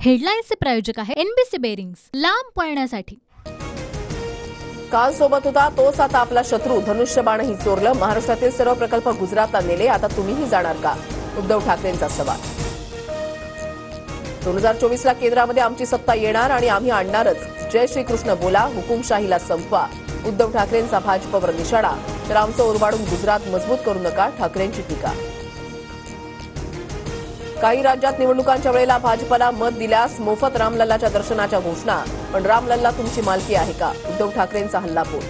हेडलाईन्सचे प्रायोजक आहे NBC bearings, लांब पळण्यासाठी। काल सोबत होता तोच आता आपला शत्रू, धनुष्यबाणही चोरलं। महाराष्ट्रातील सर्व प्रकल्प गुजरातला नेले, आता तुम्हीही जाणार का? उद्धव ठाकरेंचा सवाल। 2024ला केंद्रामध्ये आमची सत्ता येणार आणि आम्ही आणणारच। जय श्रीकृष्ण बोला, हुकुमशाहीला संपवा। उद्धव ठाकरेंचा भाजपवर निशाणा, तर आमचं ओरबाडून गुजरात मजबूत करू नका, ठाकरेंची टीका। काही राज्यात निवडणुकांच्या वेळेला भाजपला मत दिल्यास मोफत रामलल्लाच्या दर्शनाच्या घोषणा, पण रामलल्ला तुमची मालकी आहे का? उद्धव ठाकरेंचा हल्लाबोल।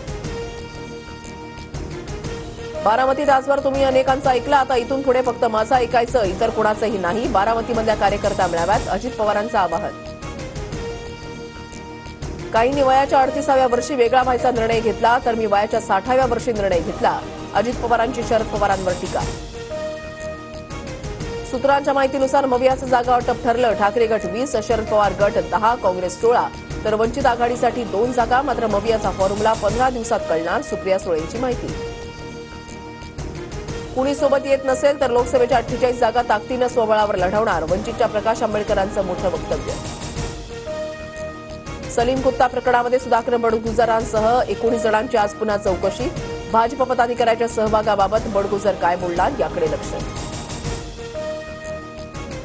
बारामतीत आजवर तुम्ही अनेकांचं ऐकलं, आता इथून पुढे फक्त माझं ऐकायचं, इतर कोणाचंही नाही। बारामतीमधल्या कार्यकर्ता मेळाव्यात अजित पवारांचं आवाहन। काहींनी वयाच्या 38व्या वर्षी वेगळा व्हायचा निर्णय घेतला, तर मी वयाच्या 60व्या वर्षी निर्णय घेतला। अजित पवारांची शरद पवारांवर टीका। सूत्रांच्या माहितीनुसार मवियाचं जागा वाटप ठरलं। ठाकरे गट 20, शरद पवार गट 10, काँग्रेस 16, तर वंचित आघाडीसाठी 2 जागा। मात्र मवियाचा फॉर्म्युला 15 दिवसात कळणार, सुप्रिया सुळेंची माहिती। कुणी सोबत येत नसेल तर लोकसभेच्या 48 जागा ताकदीनं स्वबळावर लढवणार, वंचितच्या प्रकाश आंबेडकरांचं मोठं वक्तव्य। सलीम कुत्ता प्रकरणामध्ये सुधाकर बडगुजरांसह 19 जणांची आज पुन्हा चौकशी। भाजप पदाधिकाऱ्याच्या सहभागाबाबत बडगुजर काय बोलणार, याकडे लक्ष।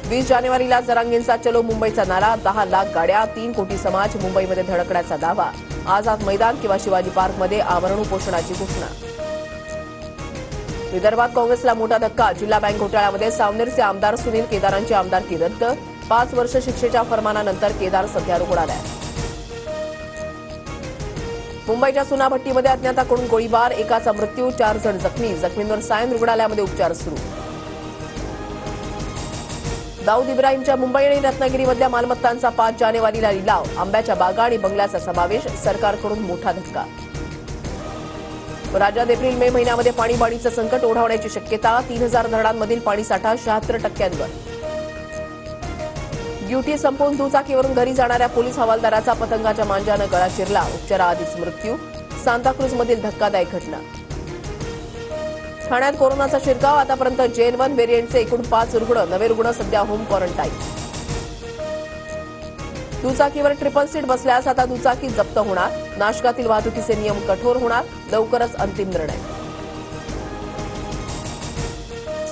20 जानेवारीला जरांगेंचा चलो मुंबईचा नारा, 10 लाख गाड्या, 3 कोटी समाज मुंबईमध्ये धडकण्याचा दावा। आझाद मैदान किंवा शिवाजी पार्कमध्ये आमरण उपोषणाची घोषणा। विदर्भात काँग्रेसला मोठा धक्का, जिल्हा बँक घोटाळ्यामध्ये सावनेरचे आमदार सुनील केदारांची आमदारकी रद्द। 5 वर्ष शिक्षेच्या फरमानानंतर केदार सध्या रुग्णालयात। मुंबईच्या सुनाभट्टीमध्ये अज्ञाताकडून गोळीबार, एकाचा मृत्यू, 4 जण जखमी। जखमींवर सायन रुग्णालयामध्ये उपचार सुरू। दाऊद इब्राहिमच्या मुंबई आणि रत्नागिरीमधल्या मालमत्तांचा 5 जानेवारीला लिलाव, आंब्याच्या बागा आणि बंगल्याचा समावेश। सरकारकडून मोठा धक्का। राज्यात एप्रिल मे महिन्यामध्ये पाणीबाणीचं संकट ओढावण्याची शक्यता, 3000 धरणांमधील पाणीसाठा 76%वर। ड्युटी संपवून दुचाकीवरून घरी जाणाऱ्या पोलीस हवालदाराचा पतंगाच्या मांजानं गळा चिरला, उपचाराआधीच मृत्यू। सांताक्रूजमधील धक्कादायक घटना। ठाण्यात कोरोनाचा शिरकाव, आतापर्यंत JN1 व्हेरियंटचे एकूण 5 रुग्ण, नवे रुग्ण सध्या होम क्वारंटाईन। दुचाकीवर ट्रिपल सीट बसल्यास आता दुचाकी जप्त होणार, नाशकातील वाहतुकीचे नियम कठोर होणार, लवकरच अंतिम निर्णय।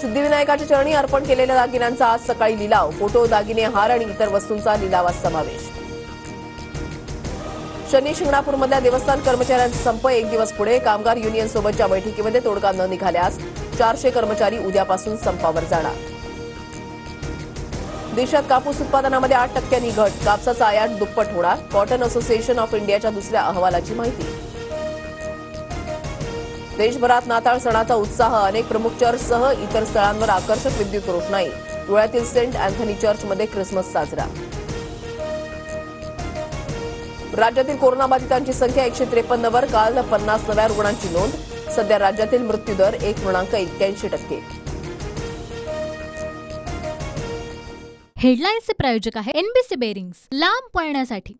सिद्धिविनायकाच्या चरणी अर्पण केलेल्या दागिन्यांचा आज सकाळी लिलाव, फोटो, दागिने, हार आणि इतर वस्तूंचा लिलावात समावेश। शनी शिंगणापूरमधल्या देवस्थान कर्मचाऱ्यांचा संप 1 दिवस पुढे, कामगार युनियनसोबतच्या बैठकीमध्ये तोडगा न निघाल्यास 400 कर्मचारी उद्यापासून संपावर जाणार। देशात कापूस उत्पादनामध्ये 8% घट, कापसाचा आयात दुप्पट होणार, कॉटन असोसिएशन ऑफ इंडियाच्या दुसऱ्या अहवालाची माहिती। देशभरात नाताळ सणाचा उत्साह, अनेक प्रमुख चर्चसह इतर स्थळांवर आकर्षक विद्युत रोषणाई। धुळ्यातील सेंट अँथनी चर्चमध्ये ख्रिसमस साजरा। राज्यातील कोरोनाबाधितांची संख्या 153वर, काल 50 नव्या रुग्णांची नोंद। सध्या राज्यातील मृत्यूदर 1.81%। हेडलाईन्सचे प्रायोजक आहे एनबीसी बेरिंग्स, लांब पळण्यासाठी।